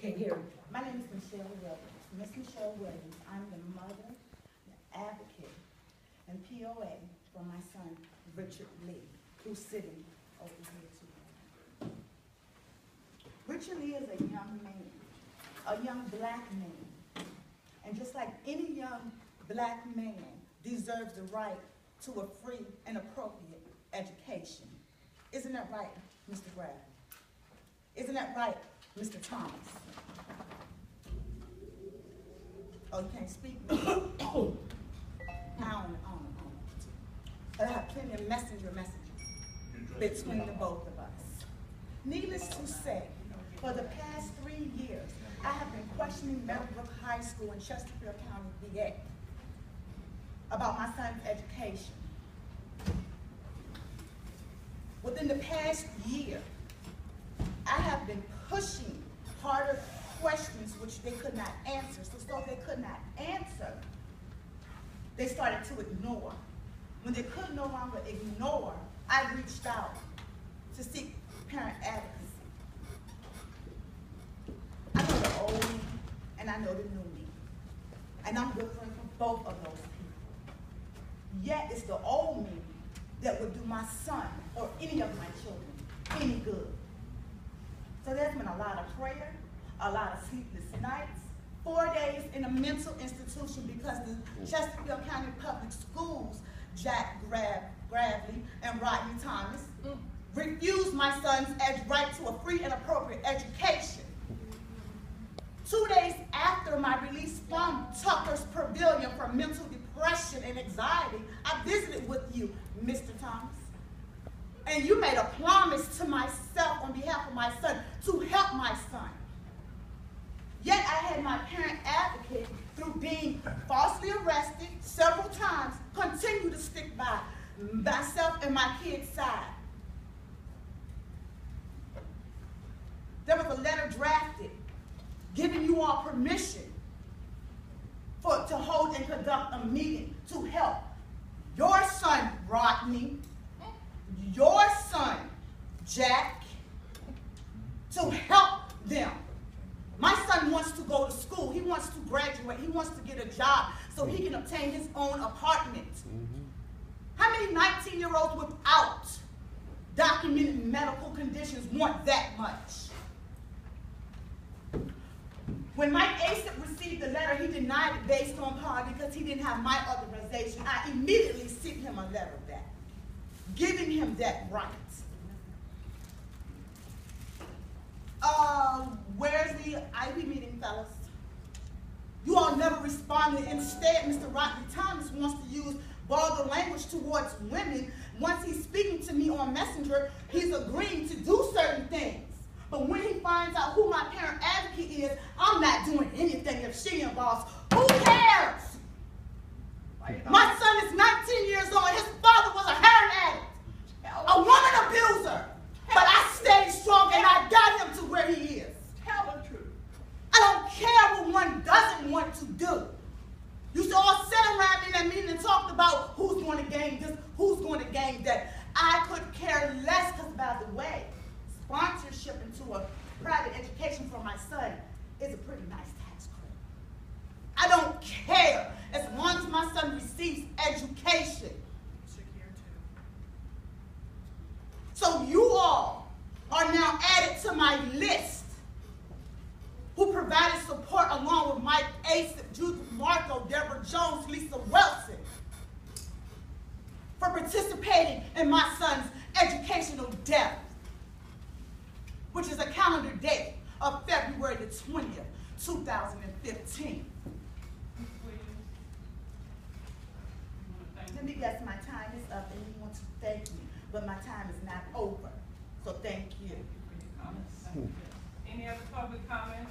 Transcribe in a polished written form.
Can't hear me. My name is Michelle Williams. Miss Michelle Williams. I'm the mother, the advocate, and POA for my son, Richard Lee, who's sitting over here too. Richard Lee is a young man, a young black man. And just like any young black man deserves the right to a free and appropriate education. Isn't that right, Mr. Brad? Isn't that right, Mr. Thomas? Oh, you can't speak? On. But I have plenty of messenger messages between the both of us. Needless to say, for the past 3 years, I have been questioning Meadowbrook High School in Chesterfield County, VA, about my son's education. Within the past year, I have been pushing harder questions which they could not answer. So they could not answer, they started to ignore. When they could no longer ignore, I reached out to seek parent advocacy. I know the old me, and I know the new me. And I'm different from both of those people. Yet it's the old me that would do my son or any of my children any good. So there's been a lot of prayer, a lot of sleepless nights, 4 days in a mental institution because the Chesterfield County Public Schools, Jack Gravely and Rodney Thomas, refused my son's right to a free and appropriate education. 2 days after my release from Tucker's Pavilion for mental depression and anxiety, I visited with you, Mr. Thomas. And you made a promise to myself on behalf of my son to help my son. Yet I had my parent advocate, through being falsely arrested several times, continue to stick by myself and my kid's side. There was a letter drafted giving you all permission to hold and conduct a meeting to help your son, Rodney, your son, Jack, to help them. My son wants to go to school. He wants to graduate. He wants to get a job so he can obtain his own apartment. How many 19-year-olds without documented medical conditions want that much? When Mike ASIP received the letter, he denied it based on power because he didn't have my authorization. I immediately sent him a letter back, giving him that right. Where's the IB meeting, fellas? You all never responded. Instead, Mr. Rodney Thomas wants to use vulgar language towards women. Once he's speaking to me on Messenger, he's agreeing to do certain things. But when he finds out who my parent advocate is, I'm not doing anything if she involves. Who cares? My son is 19 years old. His father was a heroin addict, a woman abuser. But I stayed strong and I got him to where he is. Tell the truth. I don't care what one doesn't want to do. You should all sit around in that meeting and talk about who's going to gain this, who's going to gain that. I could care less because, by the way, sponsorship into a private education for my son is a pretty nice tax credit. I don't care as long as my son receives education. So you all are now added to my list who provided support along with Mike Asip, Judith Marco, Deborah Jones, Lisa Wilson for participating in my son's educational debt, which is a calendar date of February the 20th, 2015. Let me guess, my time is up and you want to thank me, but my time is not over. So thank you. Any other public comments?